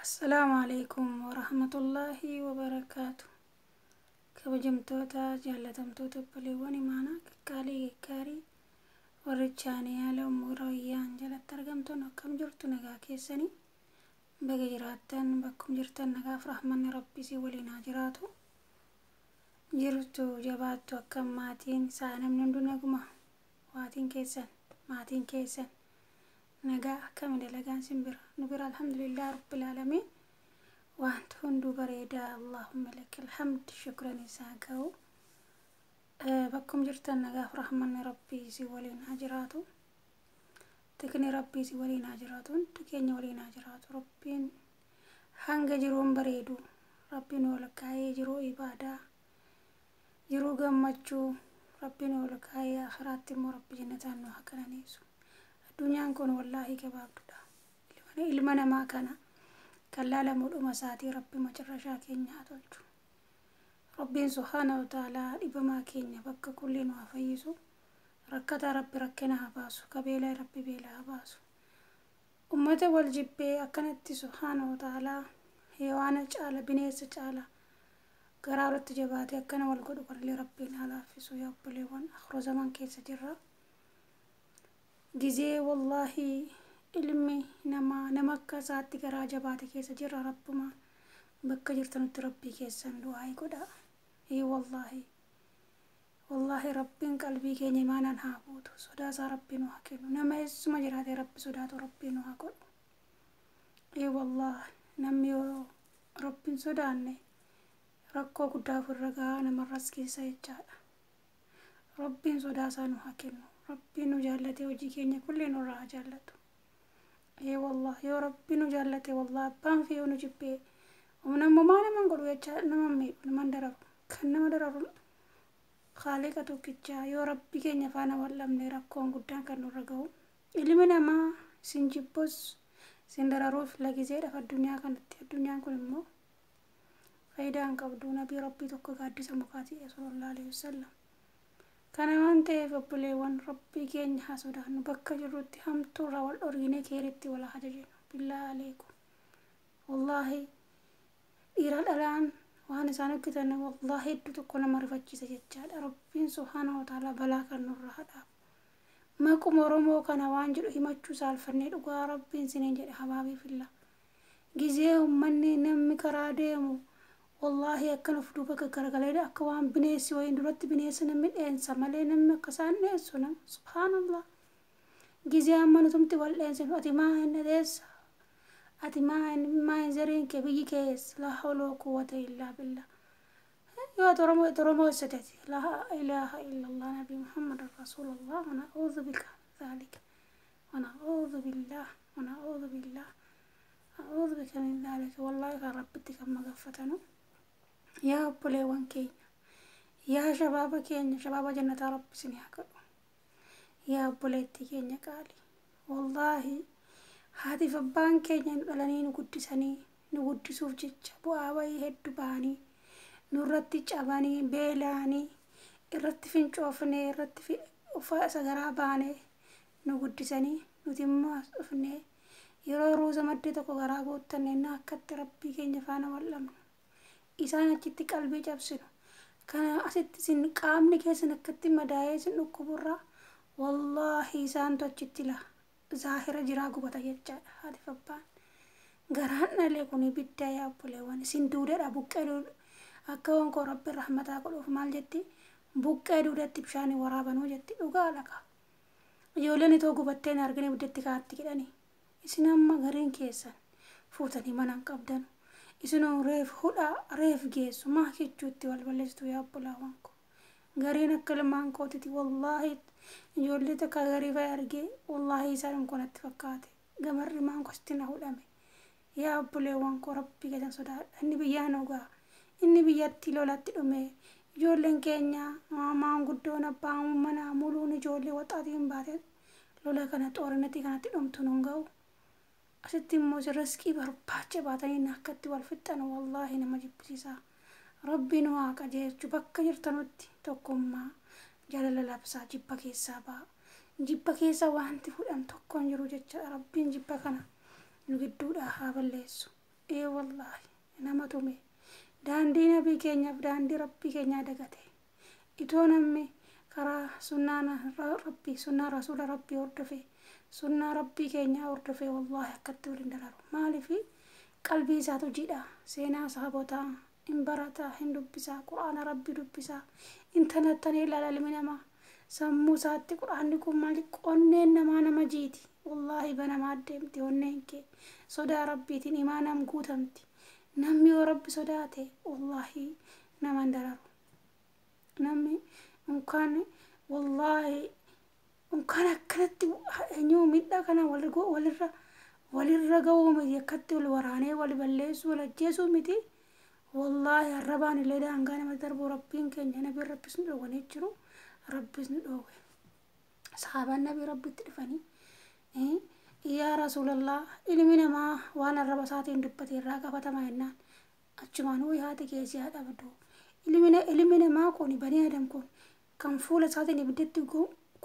السلام عليكم ورحمة الله وبركاته. كبجمتوتا جالتمتوتا بليواني معنا كالي ورجاني على مرويان جالت ترجمتنا كم جرتو نجا كيسني بقى جراتن بكم جرتن نجا فرحمن ربي سي ولينا جراتو جرتو جباتو كم ماتين سانا من دون نجمة واتين كيسن ماتين كيسن نجا كم دلقان سنبر نبر الحمد لله رب العالمين وانت هندو بريدا اللهم لك الحمد شكرا نساكو بكم جرتن نجا رحمن ربي سي ولينا جراتو تكني ربي سي ولينا جراتو تكني ولينا جراتو ربين هنگا جروم بريدو ربين ولكاي جرو إبادة جرو غمچو ربين ولكاي آخرات مو ربي جنتان نوها كنا نيسو الدنيا نكون والله كبابدا إلمنا ما كان كلا لمدو مساتي ربي ما جرشا كينيا تلجو ربي سبحانه وتعالى إبما كينيا بك كلين وفيسو ركتا ربي ركنا باسو كبيلا ربي بيلا باسو أمة والجبة أكنت سبحانه وتعالى هيوانا جعل بنيس جعل قرارة جباتي أكنا والقدو قرلي ربنا لا فيسو يقبلي وان أخرو زمان كيس جرى جزي والله ilmi nama kasati gara jabate kesa jira rabbuma bakka jirtan rabbi kesan du'ai goda wallahi rabbin qalbi keenya manan haabutu soda sa rabbin wa kenu nama isma jirate rabbi soda to rabbin wa godu wallahi namni rabbin sodaanne rakko guddaa furraga nama raski saychada rabbin soda sa nu hakenu rabbin nu jallate hoji keenya kulli nu ra jallatu والله يا ربي نجلته والله بان فيه ونجيبه ومن مانا من قلوا يا نمامي من درر كنا ما درر خالقة توكيتشا يا ربي كينيا فانا والله من ركون قدام كانوا رجعوا اللي منا ما سنجيبوس سندراروف لقي زيادة في الدنيا كل مو فايدة أنك بدونا بربي توكو قادي سمكاتي صلى الله عليه وسلم كان وانتي فبلي وان ربي كين حسودا نبكى جروتي هم تورا والأورجيني كيرتي ولا حاجة بالله عليكم والله إيراد الآن وأنا سانو كتنا والله إدو تكون معرفة سجاد ربي سبحانه وتعالى بلاك النور هذا ما كم ورمو كان وانجلو هيمتشو سالفني لقى ربي سنين جري حبابي في الله جزيهم مني نمي كراديمو والله أكن فدوبك كرجلين أكوان بنيس وين درت بنيس نمن إنسا ملين نم كسان نسونا سبحان الله جزء أما نتمت والإنسان أتما إن ديس أتما إن ما يزرين كبيجي كيس لا حول ولا قوة إلا بالله يا ترمو ستتي لا إله إلا الله نبي محمد رسول الله ونعوذ بك ذلك ونعوذ بالله أعوذ بك من ذلك والله ربتك ما غفتنا يا بولي وانكي يا شباب كينيا شباب جنة رب سنياكو يا بولي كينيا قالي والله هذه فبان كينيا نقلني نقدسني نقدسوف جيتش بواوي هدو باني نرتي جاباني بيلاني الرتي فين شوفني الرتي في وفاء سغراباني نقدسني نتيمو أصفني يرو روزا مدتكو غرابو تنينا كت ربي كينيا فانا والله إسانا جتي قلبي جابسنو كان أسيت سن قامني كيسن كتي مدايا سن كبرى والله إسان توجتي له ظاهرة جراغو بتا يجا هذه فبان غراننا ليكوني بدايا بوليوان سن دودة بوكادو أكوان كو رب الرحمة أقول فمال جتي بوكادو دتي بشاني ورابنو جتي وقالكا يولاني توقو بتين أرغني بدتي كارتي كداني إسنام غرين كيسن فوتني منان قبدانو إسنو ريف هودا ريف جيس ما كيتشوتي والبلستو يا بلاوانكو غارينا كلمان كوتي والله يوليتك غريبا يرجي والله سالم كونت فكاتي غمر مان كوستنا هودامي يا بلاوانكو ربي كذا صدا اني بيانوغا اني بياتي لولاتي دومي يولن كينيا ما غدونا بام منا مولوني جولي وطاتين باتت لولا كانت اورنتي كانت دومتونغاو أستي موجرسكي برباچة باتاني ناكتي والفتن والله نما جبسيسا ربي نواك جيش بكا جرتنوتي توكما جلال لابسا جبا كيسا وانتي فودام توكون جرو جيش ربي جبا كنا نجدو دا هابا ليسو والله nama tume daandii nabii keenyaaf daandii rabbii keenyaa dagate itoo namni karaa sunnaa rasuula rabbii hordofe sunnaa rabbii keenyaa hordofe wallahi akkatti waliin dararu maaliifi qalbii isaatu jidha seenaa sahabotaa in barataa hin dubbisaa quraana rabbii dubbisaa intanatanii ilaala ilmi namaa sammuu isaatti quraanni kun maali qonneen nama jiiti wallahi banamaa deemti onneen kee sodaa rabbiitiin imaanaan guutamti namni yoo rabbi sodaate wallahi naman dararu namni unkaan wallahi unkaan akkanatti eenyu midhaa kana walirra ga'uu miti akkatti wal waraanee wal balleessu wal ajjeesuu miti wallahi arrabaan illee daangaa nama darbu rabbiin keenya nabi rabbis nu dhoowwanii jiru rabbis nu dhoowwe sahabaan nabi rabbitti dhufanii yaa rasuulallah ilmi namaa waan arraba isaatiin dubbate irraa qabatama jennaan achumaan haati keessi haa dhabdu ilmi namaa kun banii adam kun kan fuula isaatiin ibiddatti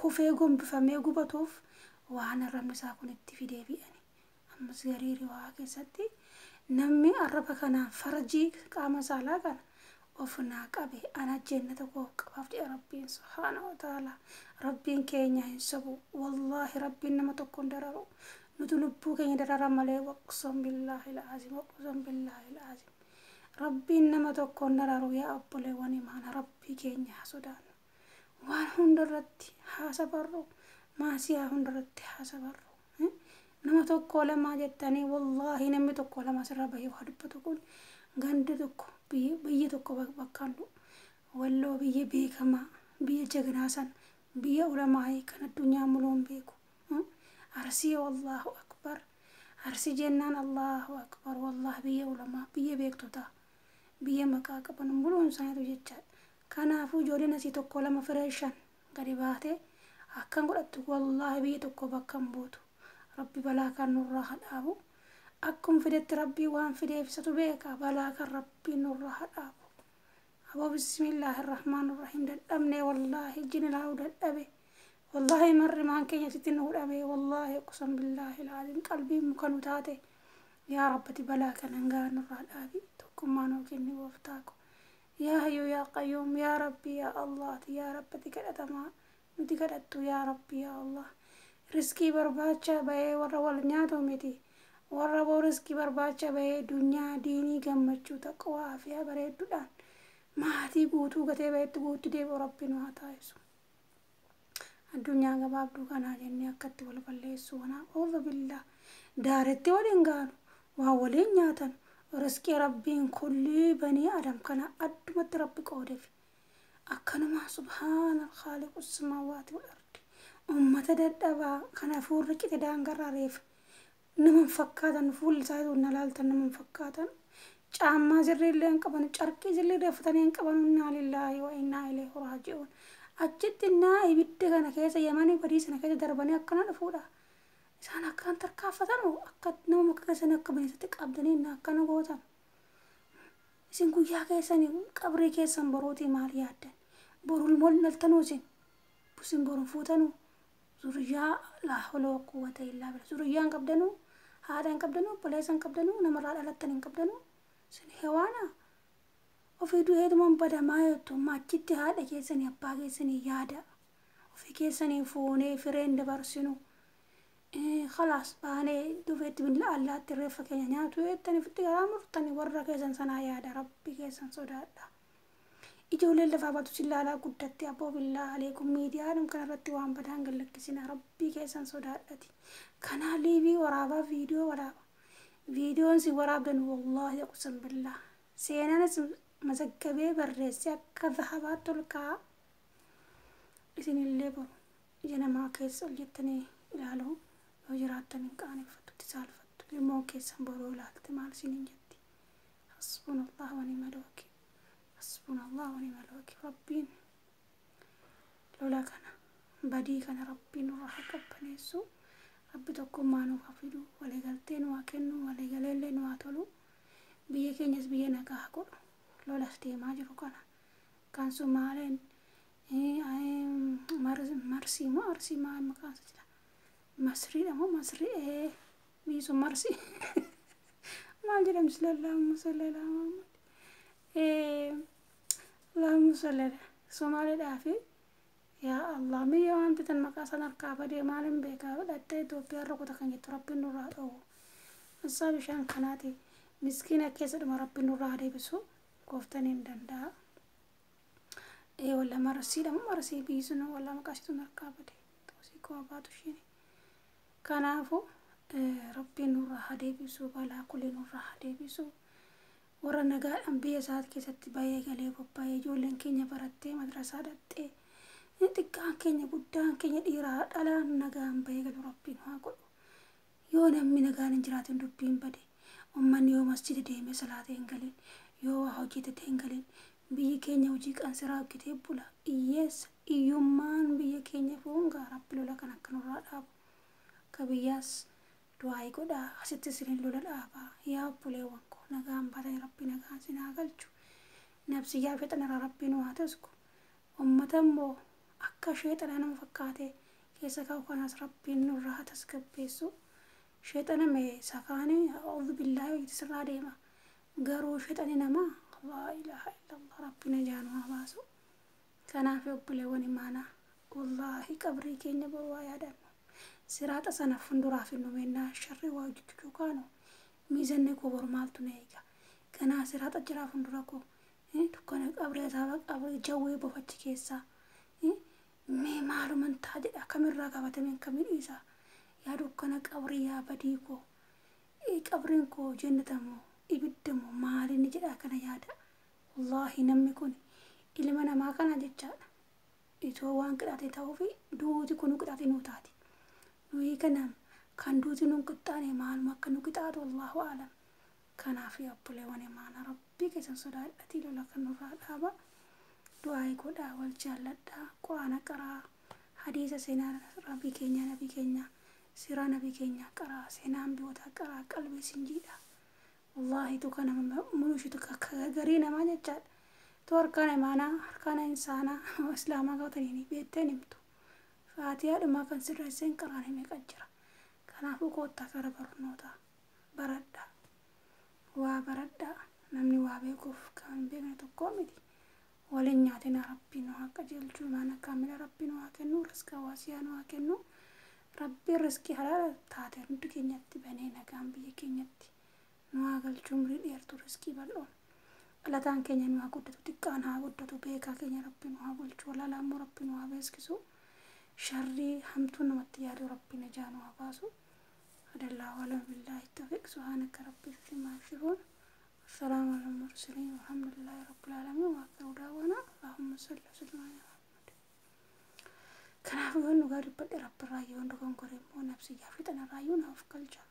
kufee gombifamee gubatuuf waan arrabni isaa kun itti fidee bi'ani ammas garii riwaa keessatti namni arraba kana farjii qaama saalaa kana ofnaa qabe ana jannata koo qabaaf jedha rabbiin subhaanahu wa ta'ala rabbiin keenya hin sabu wallahi rabbiin nama tokkoon dararu nutu lubbuu keenya darara malee waqsam billahi al-azim rabbiin nama tokkoon dararu yaa obboleewwan imaana rabbii keenya sodaannu waan hundarratti haasabarru maasiyaa hundarratti haasabarru nama tokko lama jettanii wallahi namni tokko lama sirra bahee waa dubbatu kun ganda tokko biyya tokko bakkaandu walloo biyya beekamaa biyya jagnaasan biyya ulamaa kan addunyaa muluun beeku arsii wallahu akbar arsii jennaan allahu akbar wallahi biyya ulamaa biyya beektota biyya maqaa qaban muluun isaaniitu jecha kanaafuu ijoolleen asii tokko lama fireeshan gadi baate akkan godhattu wallahi biyya tokko bakkan buutu rabbi balaa kan nurraa hadhaabu akkum fidetti rabbi waan fideefsatu beeka balaa kan rabbi nurraa hadhaabu abo bismillahir rahmanir rahim dadhabne wallahi jinilaa dadhabe wallahi marri maan keenya sitti nu dhabe wallahi qusam billahi alazim qalbii mukanu taate yaa rabbati balaa kan hangaa nurraa dhaabi tokkummaan kenni waftaako yaa hayyu yaa qayyum yaa rabbi yaa allah yaa rabbati kadhatama nuti kadhattu yaa rabbi yaa allah riskii barbaacha bahee warra wal nyaatu miti warra boo riskii barbaacha bahee dunyaa diinii gammachuu taqwaa fi bareedduudhaan maatii guutuu gatee baheetti guutti deebi'u rabbiin haa taasisu addunyaa gabaabduu kanaa jennee akkatti wal balleessu wanaa oolfa billaa daaretti waliin gaanu waa waliin nyaatan riskii rabbiin kulli banii adam kana addumatti rabbi qoodeef akkanuma subhaana alkhaaliqu samaawaati wal ardi ummata dadhabaa kana fuurri qite daangarraa reef naman fakkaatan fuulli isaa nalaaltan naman fakkaatan caammaa sirriillee hin qaban carqii sirriillee uffatanii hin qaban innaa lillaahi wa innaa ilayhi raaji'uun achitti naa ibidda kana keessa yamanii badii sana keessa darbanii akkana dhufuudha isaan akkaan tarkaanfatan akka nama maka keessanii akka bineensatti qabdanii akkana gootan isin guyyaa keessanii qabrii keessan boruutii maal yaaddan borul mol naltanuu isin borun fuutanuu zuriyaa laa hawla wa quwwata illaa billah zuriyaan qabdanuu haadhaan qabdanuu obboleessan qabdanuu namarraa dhalattan hin qabdanuu isin hewaana ofii du'eetuman badamaa jettu maachitti haadha keessanii abbaa keessanii yaada ofii keessanii fuunee fireen dabarsinu خلاص باني دوفيت من الله تريفا كينيا نياتو يتني فتي غامرتني ورا كيسن سنا يا ربي كيسن سودادا ijoollee lafaa baatu sillaala guddatti aboo billah alaykum miidiyaadhum kana irratti waan badaan gallakkisina rabbii keessan sodaadhati kanaa liivii waraabaa viidiyoon si waraabdan wallahi qusam billah seenanas mazaggabee barreessi akka dhahabaatti olkaa isinillee boru ija namaa keessa ol jettanii ilaaluu yoo jiraattan hin qaaneffattutti saalfattu ilmoo keessan boroo ilaalte maal isiniin jetti hasbunallahu wa ni'mal wakiil حسبنا الله ونعم الوكيل ربين لولا كان بدي كان ربين راح كبنيسو ربي تكون ما نوفيدو ولا قالتين واكنو ولا قالين واتلو بيه كنيس بيه نكاحكو لولا استيما جرو كان سومالين مرسي ما مكان مصري بيسو مرسي ما maal jedham sila Allahumma salli ala Muhammad Allahumma salli ala Somaaliidhaa fi yaa Allah miyya wanti tan maqaa san harkaa badee maalin beekaa dhattee Itoophiyaa rukuta kan jettu rabbiin nurraa dhowwu asaa bishaan kanaati miskiina keessadhuma rabbiin nurraa deebisu gooftaan hin danda'a walla marasii biisuna walla maqaasitu harkaa badee toosii koo baatu isheen kanaafu rabbiin nurraa deebisu balaa kulee nurraa deebisu warra nagaadhaan biyya isaa keessatti baay'ee galee qophaa'ee ijoolleen keenya barattee madrasaa dhattee xiqqaan keenya guddaan keenya dhiiraa dhalaan nagaan baay'ee galu rabbiin haa godhu yoo namni nagaan hin jiraatin dubbiin bade ummanni yoo masjida deemee salaatee hin galin yoo waa hojjetee hin galin biyyi keenya hojii qansiraa hojjetee bula iyyeessa iyyummaan biyya keenya fuungaa rabbi lola kan akka nurraa dhaabu kabiyyaas du'aayi godhaa asitti sinin lola dhaabaa yaa obboleewwan koo nagaan baatanii rabbi nagaan sinaa galchu nabsiyyaa fexanarraa rabbiin waa tasku ummata immoo akka sheexana nama fakkaate keessa ka'u kanas rabbiin nurraa tasgabbeessu sheexana mee sakaanii a'uudhu billaahi sirraa deema garuu sheexani namaa laa ilaaha illallah rabbi najaan waa baasu kanaaf obboleewwan imaanaa wallaahi qabrii keenya boru waa yaadannu siraata sana funduraaf hin mennaa sharri waa hojjechuu kaanu miizanni koo boru maaltu na eega kanaa siraata jiraa fundura koo dukkana qabrii isaa qabrii jawwee bofachi keessaa mee maaluman taa jedha kamirraa qabatameen kamidhiisa yaa dukkana qabrii yaa badii koo qabriin koo jannatamoo ibiddamoo maalinni jedha kana yaada wallaahi namni kun ilma namaa kana jechaadha itoo waan qixaate ta'uufi duuti kun qixaate nuu taati nuyi kanaan kan duuti nun qixxaane maaluma akka nu qixaatu Allahu a'lam kanaaf obboleewwan imaana rabbii keessan sodaadhatii lola kan nurraa dhaaba du'aayi godhaa wal jaalladhaa quraana qaraa hadiisa seenaa rabbii keenya nabii keenya siraa nabii keenya qaraa seenaa ambiyoota qaraa qalbii sinjiidha wallaahi tu kana mulushitu garii namaa jechaadha tu harkaan imaanaa harkaan insaanaa islaamaa qabatanii beekteen himtu faatihaadhumaa kan sirreesseen qaraan himee qajjira kanaafuu koottaa gara barnootaa baradhaa waa baradhaa namni waa beekuuf kan beekne tokko miti waliin nyaatina rabbiin waa qajeelchuu maana kaamila rabbiin waa kennu riska waasiyaan waa kennu rabbiin riskii halaala taate hundi keenyatti banee nagaan biyya keenyatti nu haa galchuu umrii dheertu riskii bal'oon dhalataan keenya nu haa guddatu xiqqaan haa guddatu beekaa keenya rabbiin waa bulchu walaalaa immoo rabbiin waa beeskisu sharrii hamtuu namatti yaadu rabbiin ajaa nu haa baasu adallaa walam billaahi tawfiiq subhaanaka rabbi fimaa yasifuun السلام على المرسلين والحمد لله رب العالمين وآخر دعوانا اللهم صل وسلم على محمد كنافو نغاري بدي رب الرايو ندكون كريم ونفسي يافيت أنا رايو نافكال جا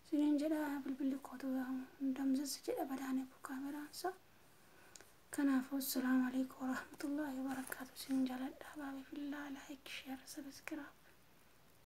سنين جدا بالبلي كوتو ندمزز جدا بداني بكاميرا سا كنافو السلام عليكم ورحمة الله وبركاته سنين جلال أحبابي في الله لايك شير سبسكرايب